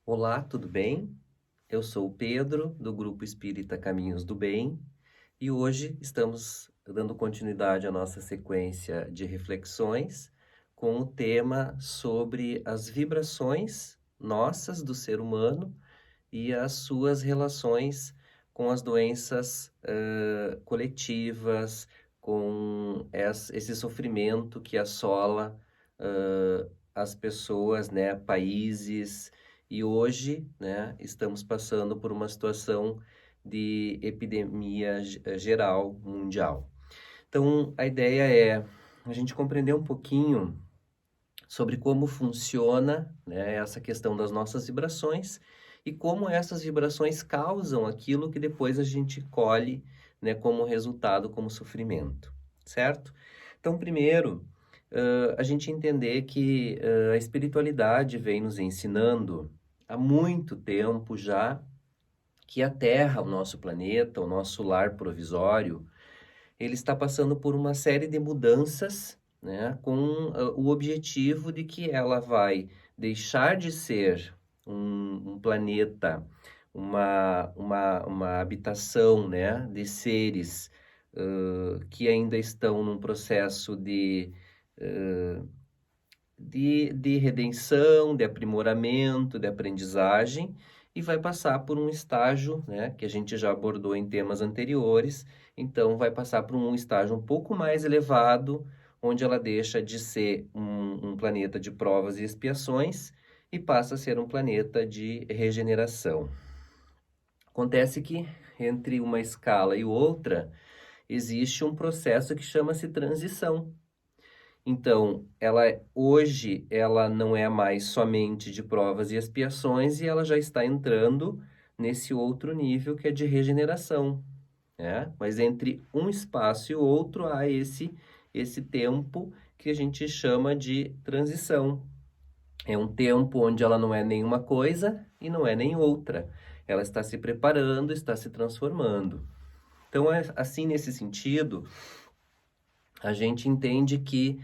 Olá, tudo bem? Eu sou o Pedro, do Grupo Espírita Caminhos do Bem, e hoje estamos dando continuidade à nossa sequência de reflexões com o tema sobre as vibrações nossas do ser humano e as suas relações com as doenças coletivas, com esse sofrimento que assola as pessoas, né, países, e hoje, né, estamos passando por uma situação de epidemia geral, mundial. Então, a ideia é a gente compreender um pouquinho sobre como funciona, né, essa questão das nossas vibrações e como essas vibrações causam aquilo que depois a gente colhe, né, como resultado, como sofrimento, certo? Então, primeiro, a gente entender que a espiritualidade vem nos ensinando há muito tempo já que a Terra, o nosso planeta, o nosso lar provisório, ele está passando por uma série de mudanças, né, com o objetivo de que ela vai deixar de ser um planeta, uma habitação, né, de seres que ainda estão num processo de redenção, de aprimoramento, de aprendizagem, e vai passar por um estágio, né, que a gente já abordou em temas anteriores, então vai passar por um estágio um pouco mais elevado, onde ela deixa de ser um planeta de provas e expiações e passa a ser um planeta de regeneração. Acontece que entre uma escala e outra existe um processo que chama-se transição. Então, hoje ela não é mais somente de provas e expiações e ela já está entrando nesse outro nível que é de regeneração, né? Mas entre um espaço e o outro há esse tempo que a gente chama de transição. É um tempo onde ela não é nenhuma coisa e não é nem outra. Ela está se preparando, está se transformando. Então, assim, nesse sentido, a gente entende que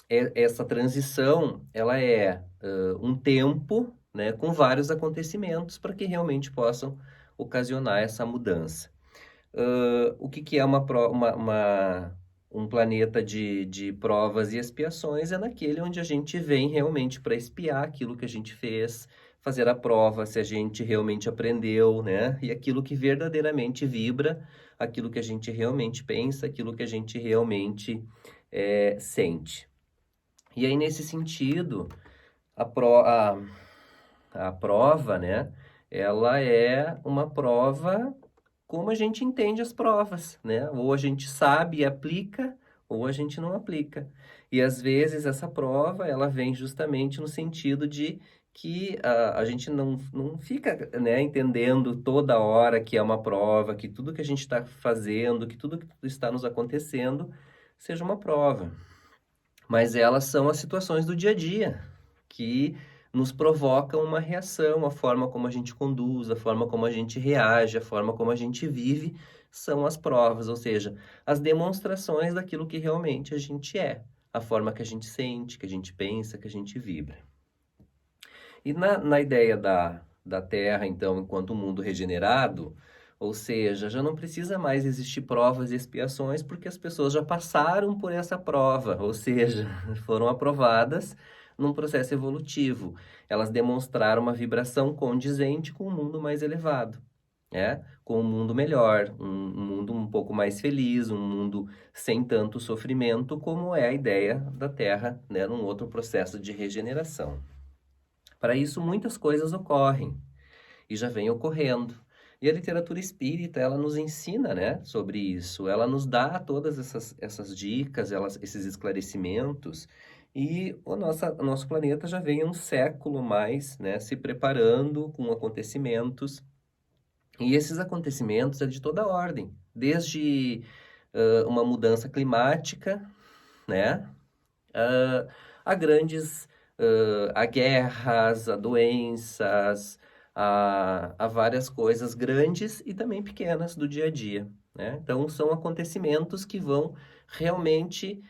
essa transição, ela é um tempo, né, com vários acontecimentos para que realmente possam ocasionar essa mudança. O que que é um planeta de provas e expiações? É naquele onde a gente vem realmente para expiar aquilo que a gente fez, fazer a prova se a gente realmente aprendeu, né? E aquilo que verdadeiramente vibra, aquilo que a gente realmente pensa, aquilo que a gente realmente sente. E aí, nesse sentido, a, pro, a prova, né? Ela é uma prova como a gente entende as provas, né? Ou a gente sabe e aplica, ou a gente não aplica. E às vezes essa prova, ela vem justamente no sentido de que a gente não fica, né, entendendo toda hora que é uma prova, que tudo que a gente está fazendo, que tudo que está nos acontecendo seja uma prova. Mas elas são as situações do dia a dia que nos provocam uma reação, a forma como a gente conduz, a forma como a gente reage, a forma como a gente vive, são as provas, ou seja, as demonstrações daquilo que realmente a gente é, a forma que a gente sente, que a gente pensa, que a gente vibra. E na ideia da Terra, então, enquanto um mundo regenerado, ou seja, já não precisa mais existir provas e expiações porque as pessoas já passaram por essa prova, ou seja, foram aprovadas num processo evolutivo. Elas demonstraram uma vibração condizente com um mundo mais elevado, né? Com um mundo melhor, um mundo um pouco mais feliz, um mundo sem tanto sofrimento, como é a ideia da Terra, né? Num outro processo de regeneração. Para isso, muitas coisas ocorrem e já vem ocorrendo. E a literatura espírita, ela nos ensina, né, sobre isso. Ela nos dá todas essas dicas, esses esclarecimentos. E o nosso planeta já vem um século mais, né, se preparando com acontecimentos. E esses acontecimentos é de toda ordem. Desde uma mudança climática, né, ah, a grandes, a guerras, a doenças, a várias coisas grandes e também pequenas do dia a dia, né? Então, são acontecimentos que vão realmente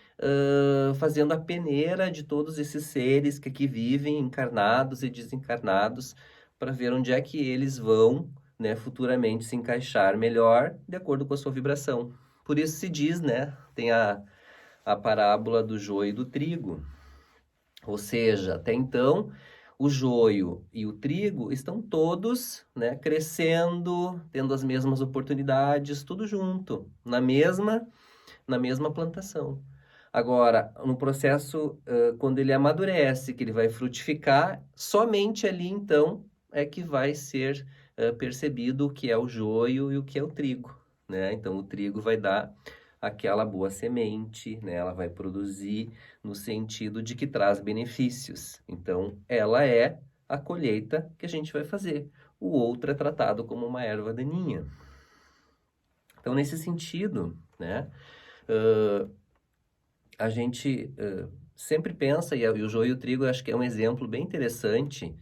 fazendo a peneira de todos esses seres que aqui vivem, encarnados e desencarnados, para ver onde é que eles vão, né, futuramente se encaixar melhor de acordo com a sua vibração. Por isso se diz, né, tem a parábola do joio e do trigo. Ou seja, até então, o joio e o trigo estão todos, né, crescendo, tendo as mesmas oportunidades, tudo junto, na mesma plantação. Agora, no processo, quando ele amadurece, que ele vai frutificar, somente ali então é que vai ser percebido o que é o joio e o que é o trigo, né? Então, o trigo vai dar aquela boa semente, né? Ela vai produzir no sentido de que traz benefícios. Então, ela é a colheita que a gente vai fazer. O outro é tratado como uma erva daninha. Então, nesse sentido, né? A gente sempre pensa, e o joio e o trigo eu acho que é um exemplo bem interessante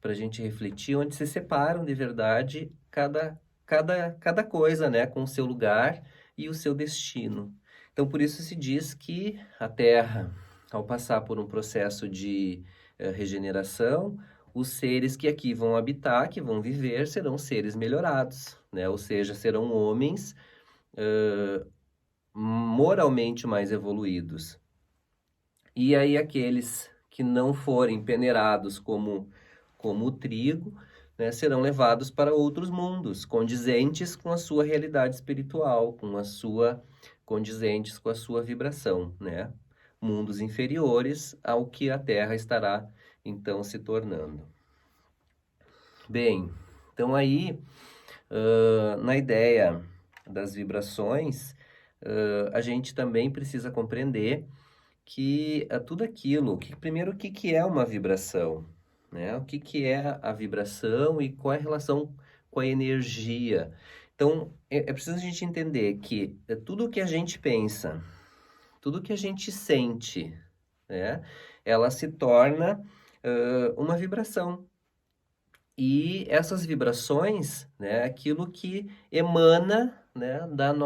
para a gente refletir, onde se separam de verdade cada coisa, né, com o seu lugar e o seu destino. Então, por isso se diz que a Terra, ao passar por um processo de regeneração, os seres que aqui vão habitar, que vão viver, serão seres melhorados, né? Ou seja, serão homens moralmente mais evoluídos. E aí aqueles que não forem peneirados como o trigo, né, serão levados para outros mundos, condizentes com a sua realidade espiritual, condizentes com a sua vibração, né? Mundos inferiores ao que a Terra estará então se tornando. Bem, então aí, na ideia das vibrações, a gente também precisa compreender que tudo aquilo, primeiro o que é uma vibração, né? O que é a vibração e qual é a relação com a energia. Então, é preciso a gente entender que tudo o que a gente pensa, tudo o que a gente sente, né? Ela se torna uma vibração. E essas vibrações, né, aquilo que emana, né, do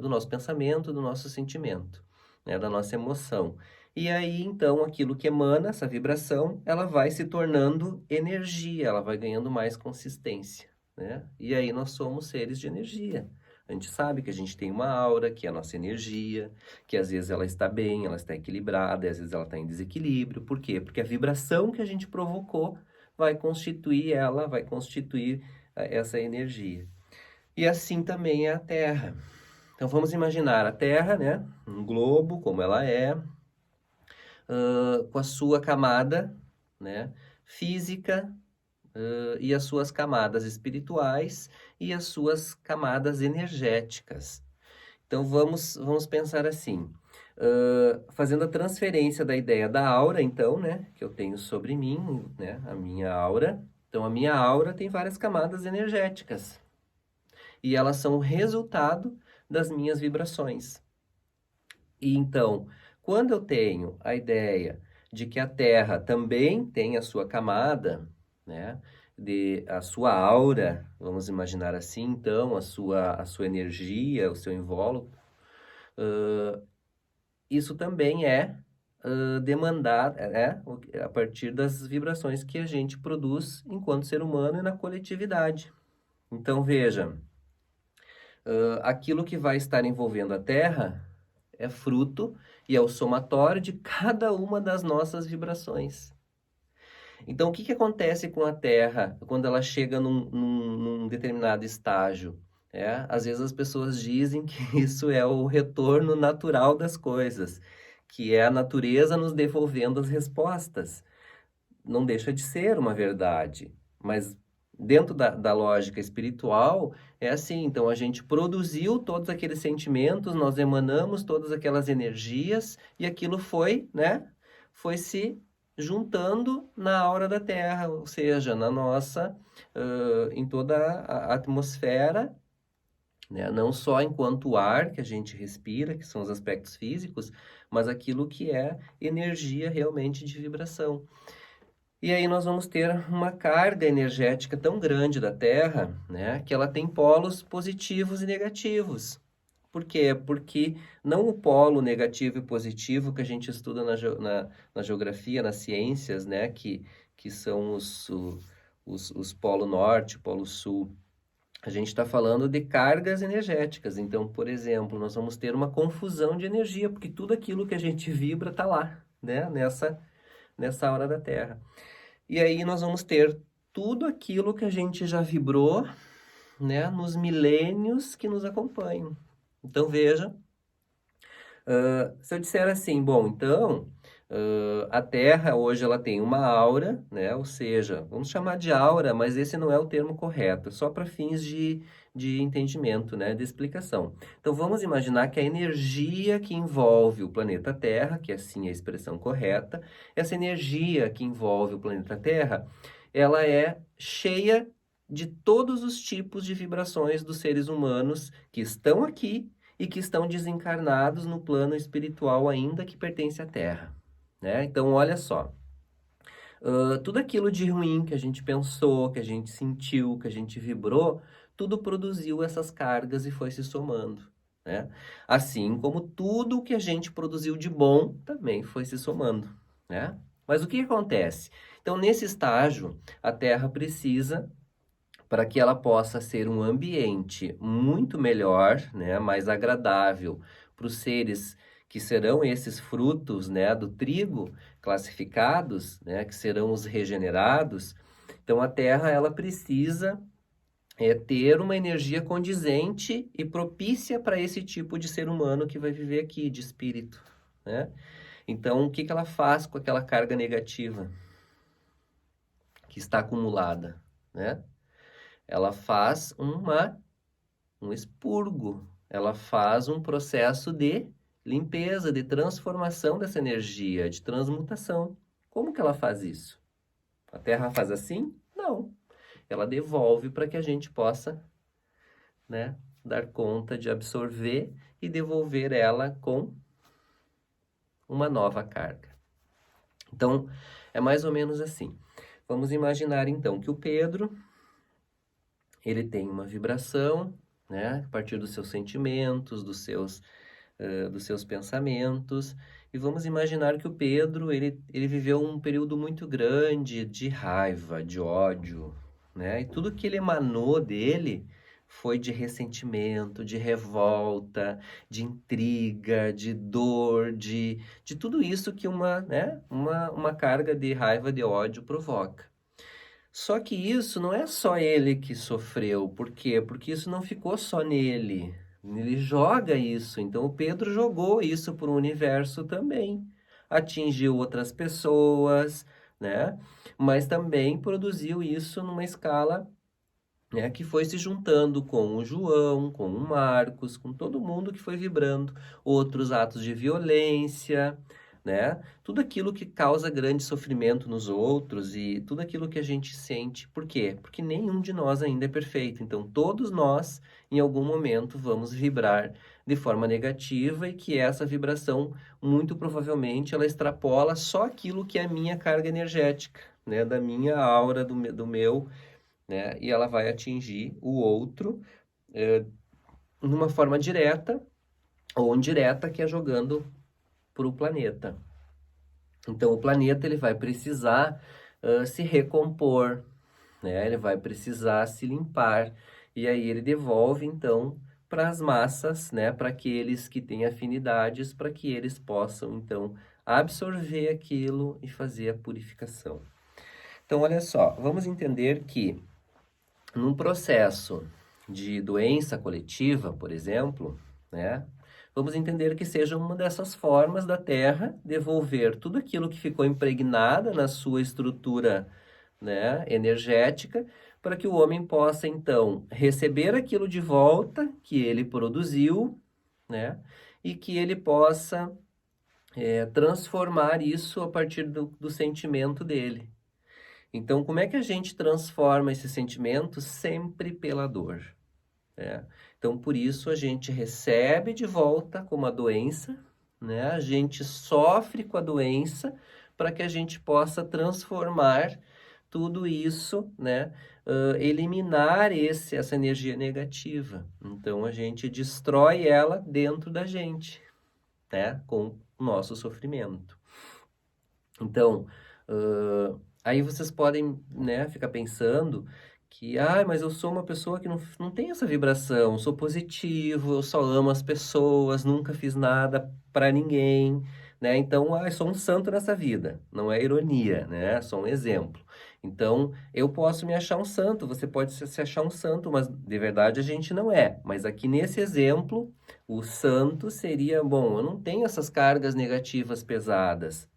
nosso pensamento, do nosso sentimento, né, da nossa emoção. E aí, então, aquilo que emana, essa vibração, ela vai se tornando energia, ela vai ganhando mais consistência, né? E aí nós somos seres de energia. A gente sabe que a gente tem uma aura, que é a nossa energia, que às vezes ela está bem, ela está equilibrada, e às vezes ela está em desequilíbrio. Por quê? Porque a vibração que a gente provocou vai constituir essa energia. E assim também é a Terra. Então vamos imaginar a Terra, né? Um globo, como ela é, com a sua camada, né? Física, e as suas camadas espirituais e as suas camadas energéticas. Então vamos pensar assim, fazendo a transferência da ideia da aura, então, né, que eu tenho sobre mim, né, a minha aura. Então a minha aura tem várias camadas energéticas e elas são o resultado das minhas vibrações. E então, quando eu tenho a ideia de que a Terra também tem a sua camada, né, a sua aura, vamos imaginar assim, então, a sua energia, o seu invólucro, isso também é demandar, a partir das vibrações que a gente produz enquanto ser humano e na coletividade. Então, veja, aquilo que vai estar envolvendo a Terra é fruto e é o somatório de cada uma das nossas vibrações. Então, o que acontece com a Terra quando ela chega num determinado estágio? Às vezes as pessoas dizem que isso é o retorno natural das coisas, que é a natureza nos devolvendo as respostas. Não deixa de ser uma verdade, mas dentro da lógica espiritual, é assim, então a gente produziu todos aqueles sentimentos, nós emanamos todas aquelas energias e aquilo foi, né, foi se juntando na aura da Terra, ou seja, na nossa, em toda a atmosfera, né, não só enquanto ar que a gente respira, que são os aspectos físicos, mas aquilo que é energia realmente de vibração. E aí nós vamos ter uma carga energética tão grande da Terra, né, que ela tem polos positivos e negativos. Por quê? Porque não o polo negativo e positivo que a gente estuda na geografia, nas ciências, né? Que são os polo norte, polo sul. A gente está falando de cargas energéticas. Então, por exemplo, nós vamos ter uma confusão de energia, porque tudo aquilo que a gente vibra está lá, né? Nessa hora da Terra. E aí nós vamos ter tudo aquilo que a gente já vibrou, né? Nos milênios que nos acompanham. Então, veja, se eu disser assim, bom, então, a Terra hoje ela tem uma aura, né? Ou seja, vamos chamar de aura, mas esse não é o termo correto, só para fins de entendimento, né? De explicação. Então, vamos imaginar que a energia que envolve o planeta Terra, que é assim a expressão correta, essa energia que envolve o planeta Terra, ela é cheia de todos os tipos de vibrações dos seres humanos que estão aqui e que estão desencarnados no plano espiritual ainda que pertence à Terra, né? Então, olha só, tudo aquilo de ruim que a gente pensou, que a gente sentiu, que a gente vibrou, tudo produziu essas cargas e foi se somando, né? Assim como tudo que a gente produziu de bom também foi se somando, né? Mas o que acontece? Então, nesse estágio, a Terra precisa para que ela possa ser um ambiente muito melhor, né, mais agradável para os seres que serão esses frutos, né, do trigo classificados, né, que serão os regenerados. Então a Terra ela precisa ter uma energia condizente e propícia para esse tipo de ser humano que vai viver aqui, de espírito, né? Então o que que ela faz com aquela carga negativa que está acumulada, né? Ela faz um expurgo, ela faz um processo de limpeza, de transformação dessa energia, de transmutação. Como que ela faz isso? A Terra faz assim? Não. Ela devolve para que a gente possa, né, dar conta de absorver e devolver ela com uma nova carga. Então, é mais ou menos assim. Vamos imaginar então que o Pedro, ele tem uma vibração, né, a partir dos seus sentimentos, dos seus pensamentos, e vamos imaginar que o Pedro, ele viveu um período muito grande de raiva, de ódio, né, e tudo que ele emanou dele foi de ressentimento, de revolta, de intriga, de dor, de tudo isso que uma carga de raiva, de ódio provoca. Só que isso não é só ele que sofreu. Por quê? Porque isso não ficou só nele. Ele joga isso. Então o Pedro jogou isso para o universo também. Atingiu outras pessoas, né? Mas também produziu isso numa escala, né, que foi se juntando com o João, com o Marcos, com todo mundo que foi vibrando, outros atos de violência, né? Tudo aquilo que causa grande sofrimento nos outros e tudo aquilo que a gente sente. Por quê? Porque nenhum de nós ainda é perfeito. Então, todos nós, em algum momento, vamos vibrar de forma negativa e que essa vibração, muito provavelmente, ela extrapola só aquilo que é a minha carga energética, né? Da minha aura, do meu, né? E ela vai atingir o outro numa forma direta ou indireta, que é jogando para o planeta. Então, o planeta ele vai precisar se recompor, né? Ele vai precisar se limpar e aí ele devolve então para as massas, né? Para aqueles que têm afinidades, para que eles possam então absorver aquilo e fazer a purificação. Então, olha só, vamos entender que num processo de doença coletiva, por exemplo, né? Vamos entender que seja uma dessas formas da Terra devolver tudo aquilo que ficou impregnada na sua estrutura, né, energética, para que o homem possa então receber aquilo de volta que ele produziu, né? E que ele possa transformar isso a partir do sentimento dele. Então, como é que a gente transforma esse sentimento? Sempre pela dor, né? Então, por isso, a gente recebe de volta como a doença, né? A gente sofre com a doença para que a gente possa transformar tudo isso, né, eliminar essa energia negativa. Então, a gente destrói ela dentro da gente, né, com o nosso sofrimento. Então, aí vocês podem, né, ficar pensando que, mas eu sou uma pessoa que não tem essa vibração, sou positivo, eu só amo as pessoas, nunca fiz nada para ninguém, né? Então, eu sou um santo nessa vida. Não é ironia, né? É só um exemplo. Então, eu posso me achar um santo, você pode se achar um santo, mas de verdade a gente não é. Mas aqui nesse exemplo, o santo seria, bom, eu não tenho essas cargas negativas pesadas,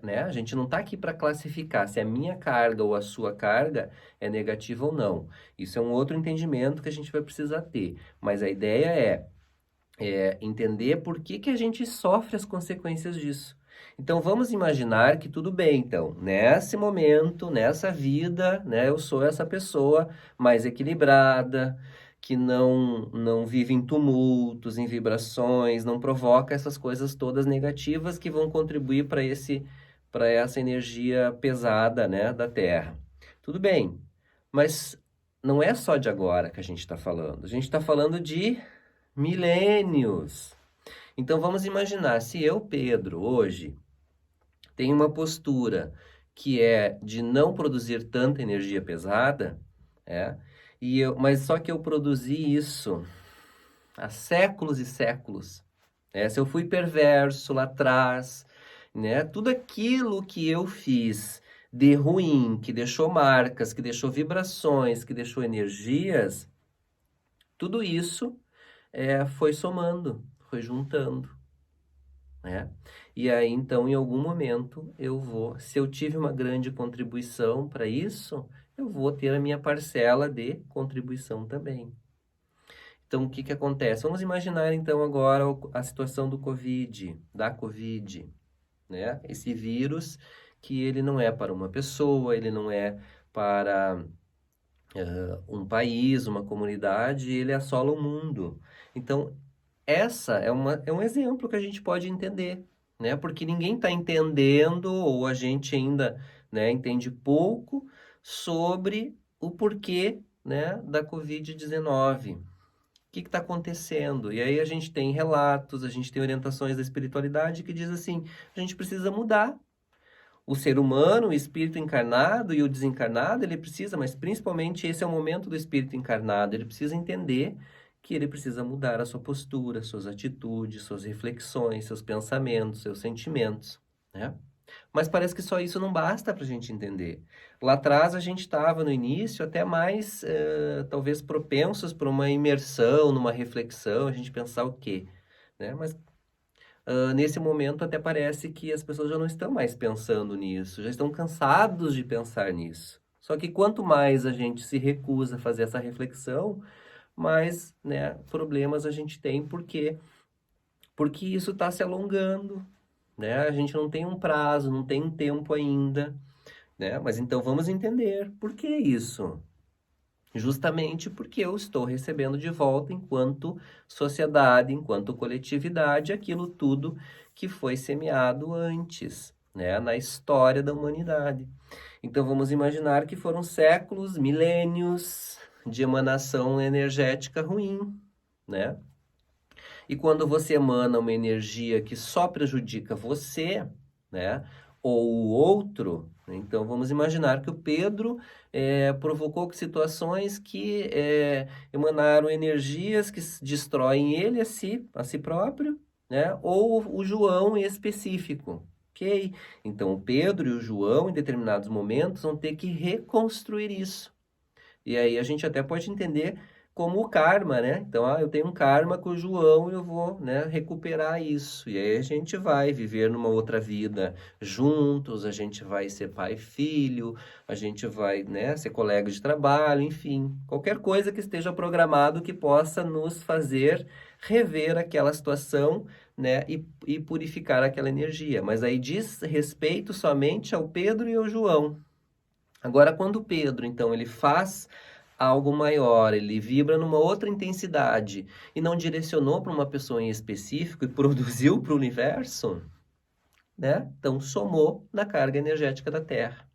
né? A gente não está aqui para classificar se a minha carga ou a sua carga é negativa ou não. Isso é um outro entendimento que a gente vai precisar ter. Mas a ideia é entender por que que a gente sofre as consequências disso. Então vamos imaginar que tudo bem, então, nesse momento, nessa vida, né, eu sou essa pessoa mais equilibrada, que não vive em tumultos, em vibrações, não provoca essas coisas todas negativas que vão contribuir para essa energia pesada, né, da Terra. Tudo bem, mas não é só de agora que a gente está falando. A gente está falando de milênios. Então vamos imaginar, se eu, Pedro, hoje tenho uma postura que é de não produzir tanta energia pesada, mas só que eu produzi isso há séculos e séculos. Se eu fui perverso lá atrás, né? Tudo aquilo que eu fiz de ruim, que deixou marcas, que deixou vibrações, que deixou energias, tudo isso foi somando, foi juntando, né? E aí, então, em algum momento, se eu tive uma grande contribuição para isso, eu vou ter a minha parcela de contribuição também. Então, o que que acontece? Vamos imaginar, então, agora a situação da Covid, né? Esse vírus que ele não é para uma pessoa, ele não é para um país, uma comunidade, ele assola o mundo. Então, essa é um exemplo que a gente pode entender, né? Porque ninguém está entendendo, ou a gente ainda, né, entende pouco sobre o porquê, né, da Covid-19. O que está acontecendo? E aí a gente tem relatos, a gente tem orientações da espiritualidade que diz assim, a gente precisa mudar. O ser humano, o espírito encarnado e o desencarnado, ele precisa, mas principalmente esse é o momento do espírito encarnado, ele precisa entender que ele precisa mudar a sua postura, suas atitudes, suas reflexões, seus pensamentos, seus sentimentos, né? Mas parece que só isso não basta para a gente entender. Lá atrás a gente estava no início até mais, talvez, propensos para uma imersão, numa reflexão, a gente pensar o quê? Né? Mas nesse momento até parece que as pessoas já não estão mais pensando nisso, já estão cansados de pensar nisso. Só que quanto mais a gente se recusa a fazer essa reflexão, mais, né, problemas a gente tem, porque isso está se alongando, né? A gente não tem um prazo, não tem um tempo ainda, né? Mas então vamos entender por que isso. Justamente porque eu estou recebendo de volta, enquanto sociedade, enquanto coletividade, aquilo tudo que foi semeado antes, né, na história da humanidade. Então vamos imaginar que foram séculos, milênios de emanação energética ruim, né? E quando você emana uma energia que só prejudica você, né, ou o outro, então vamos imaginar que o Pedro provocou situações que emanaram energias que destroem ele a si próprio, né, ou o João em específico. Ok? Então o Pedro e o João, em determinados momentos, vão ter que reconstruir isso. E aí a gente até pode entender como o karma, né? Então, eu tenho um karma com o João e eu vou, né, recuperar isso. E aí a gente vai viver numa outra vida juntos, a gente vai ser pai e filho, a gente vai, né, ser colega de trabalho, enfim. Qualquer coisa que esteja programado que possa nos fazer rever aquela situação, né, e purificar aquela energia. Mas aí diz respeito somente ao Pedro e ao João. Agora, quando o Pedro, então, ele faz algo maior, ele vibra numa outra intensidade e não direcionou para uma pessoa em específico e produziu para o universo, né? Então, somou na carga energética da Terra.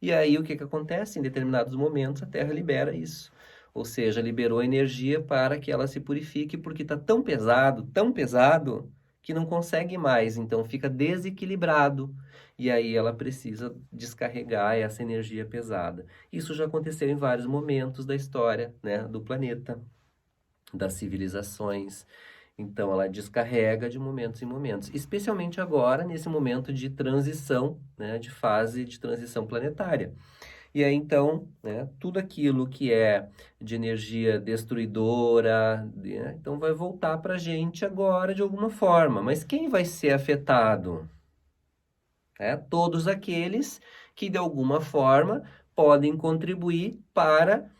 E aí o que que acontece? Em determinados momentos a Terra libera isso. Ou seja, liberou energia para que ela se purifique, porque está tão pesado, que não consegue mais, então fica desequilibrado. E aí ela precisa descarregar essa energia pesada. Isso já aconteceu em vários momentos da história, né, do planeta, das civilizações. Então ela descarrega de momentos em momentos, especialmente agora, nesse momento de transição, né, de fase de transição planetária. E aí, então, né, tudo aquilo que é de energia destruidora, né, então vai voltar para a gente agora de alguma forma. Mas quem vai ser afetado? Todos aqueles que, de alguma forma, podem contribuir para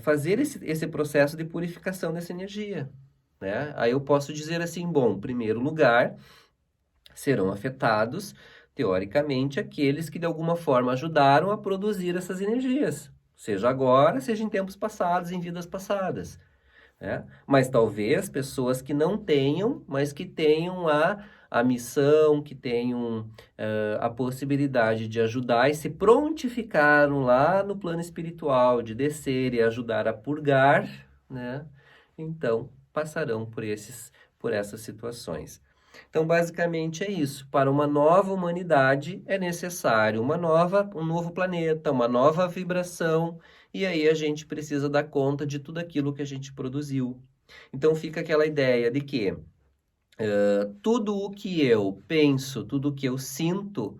fazer esse processo de purificação dessa energia. Né? Aí eu posso dizer assim, bom, em primeiro lugar, serão afetados, teoricamente, aqueles que de alguma forma ajudaram a produzir essas energias, seja agora, seja em tempos passados, em vidas passadas, né? Mas talvez pessoas que não tenham, mas que tenham a missão, que tenham a possibilidade de ajudar e se prontificaram lá no plano espiritual, de descer e ajudar a purgar, né? Então, passarão por essas situações. Então, basicamente é isso. Para uma nova humanidade é necessário um novo planeta, uma nova vibração, e aí a gente precisa dar conta de tudo aquilo que a gente produziu. Então fica aquela ideia de que tudo o que eu penso, tudo o que eu sinto,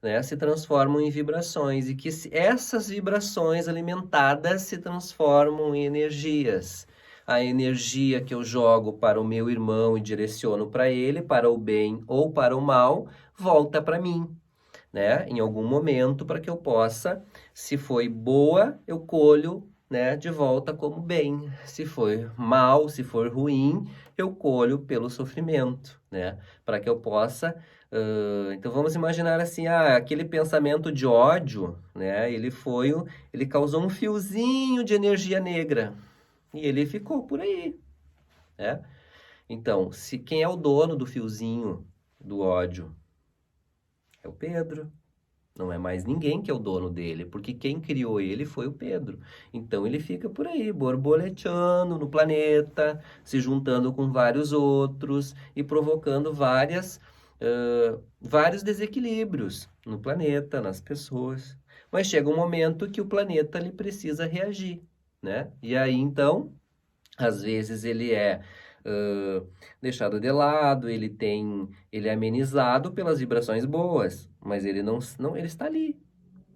né, se transformam em vibrações, e que essas vibrações alimentadas se transformam em energias. A energia que eu jogo para o meu irmão e direciono para ele, para o bem ou para o mal, volta para mim, né, em algum momento, para que eu possa, se foi boa, eu colho, né, de volta como bem. Se foi mal, se for ruim, eu colho pelo sofrimento, né, para que eu possa. Então vamos imaginar assim, aquele pensamento de ódio, né, ele causou um fiozinho de energia negra e ele ficou por aí, né? Então, se quem é o dono do fiozinho do ódio é o Pedro. Não é mais ninguém que é o dono dele, porque quem criou ele foi o Pedro. Então ele fica por aí, borboleteando no planeta, se juntando com vários outros e provocando vários desequilíbrios no planeta, nas pessoas. Mas chega um momento que o planeta ele precisa reagir, né? E aí então às vezes ele é deixado de lado, ele é amenizado pelas vibrações boas, mas ele não, ele está ali,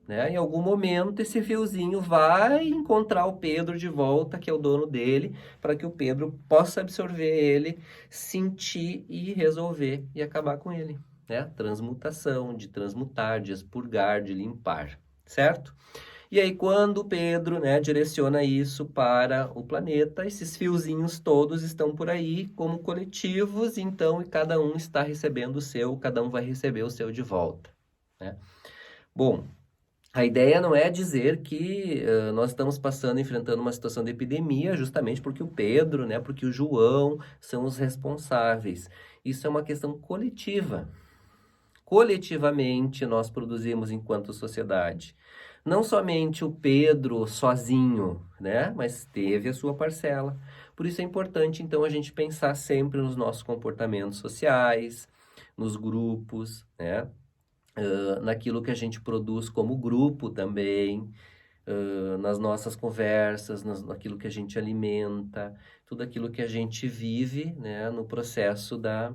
né? Em algum momento esse fiozinho vai encontrar o Pedro de volta, que é o dono dele, para que o Pedro possa absorver ele, sentir e resolver e acabar com ele, né? Transmutação, de transmutar, de expurgar, de limpar, certo? E aí, quando Pedro, né, direciona isso para o planeta, esses fiozinhos todos estão por aí como coletivos, então, e cada um está recebendo o seu, cada um vai receber o seu de volta, né? Bom, a ideia não é dizer que nós estamos enfrentando uma situação de epidemia, justamente porque o Pedro, né, porque o João são os responsáveis. Isso é uma questão coletiva. Coletivamente nós produzimos enquanto sociedade. Não somente o Pedro sozinho, né? Mas teve a sua parcela. Por isso é importante, então, a gente pensar sempre nos nossos comportamentos sociais, nos grupos, né? Naquilo que a gente produz como grupo também, nas nossas conversas, naquilo que a gente alimenta, tudo aquilo que a gente vive, né? No processo da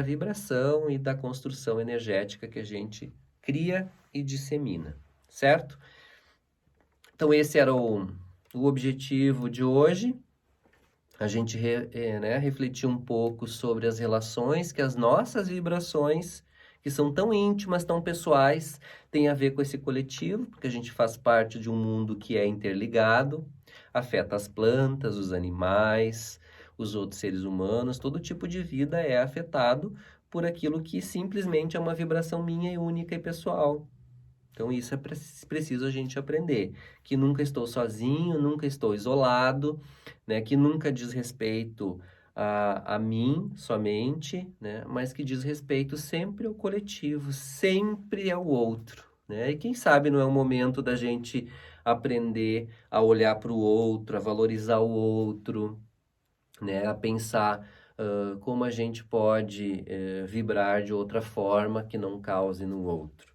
vibração e da construção energética que a gente cria e dissemina, certo? Então esse era o objetivo de hoje, a gente né, refletir um pouco sobre as relações que as nossas vibrações, que são tão íntimas, tão pessoais, têm a ver com esse coletivo, porque a gente faz parte de um mundo que é interligado, afeta as plantas, os animais, os outros seres humanos, todo tipo de vida é afetado por aquilo que simplesmente é uma vibração minha e única e pessoal. Então isso é preciso a gente aprender, que nunca estou sozinho, nunca estou isolado, né? Que nunca diz respeito a mim somente, né? Mas que diz respeito sempre ao coletivo, sempre ao outro, né? E quem sabe não é o momento da gente aprender a olhar para o outro, a valorizar o outro, né? A pensar como a gente pode vibrar de outra forma que não cause no outro.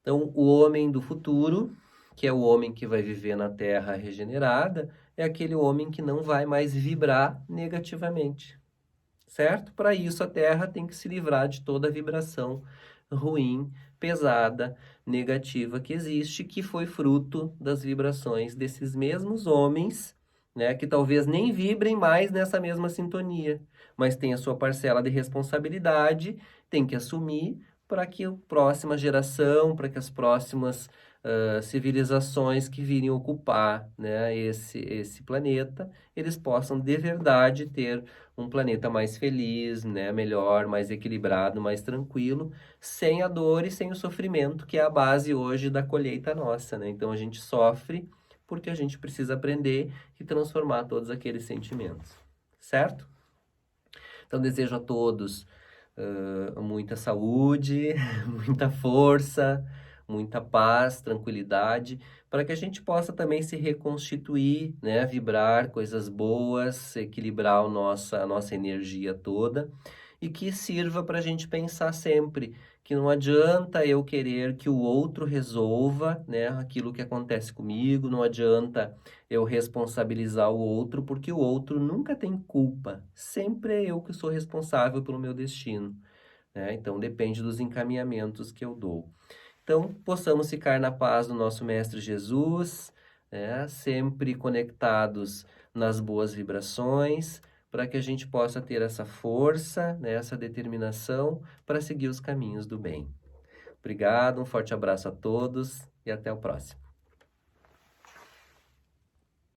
Então, o homem do futuro, que é o homem que vai viver na Terra regenerada, é aquele homem que não vai mais vibrar negativamente, certo? Para isso, a Terra tem que se livrar de toda a vibração ruim, pesada, negativa que existe, que foi fruto das vibrações desses mesmos homens, né, que talvez nem vibrem mais nessa mesma sintonia, mas tem a sua parcela de responsabilidade, tem que assumir para que a próxima geração, para que as próximas civilizações que virem ocupar, né, esse planeta, eles possam de verdade ter um planeta mais feliz, né, melhor, mais equilibrado, mais tranquilo, sem a dor e sem o sofrimento, que é a base hoje da colheita nossa, né? Então a gente sofre porque a gente precisa aprender e transformar todos aqueles sentimentos, certo? Então desejo a todos muita saúde, muita força, muita paz, tranquilidade, para que a gente possa também se reconstituir, né? Vibrar coisas boas, equilibrar a nossa energia toda e que sirva para a gente pensar sempre que não adianta eu querer que o outro resolva, né, aquilo que acontece comigo, não adianta eu responsabilizar o outro, porque o outro nunca tem culpa, sempre é eu que sou responsável pelo meu destino, né? Então depende dos encaminhamentos que eu dou. Então, possamos ficar na paz do nosso Mestre Jesus, né? Sempre conectados nas boas vibrações, para que a gente possa ter essa força, né? Essa determinação para seguir os caminhos do bem. Obrigado, um forte abraço a todos e até o próximo.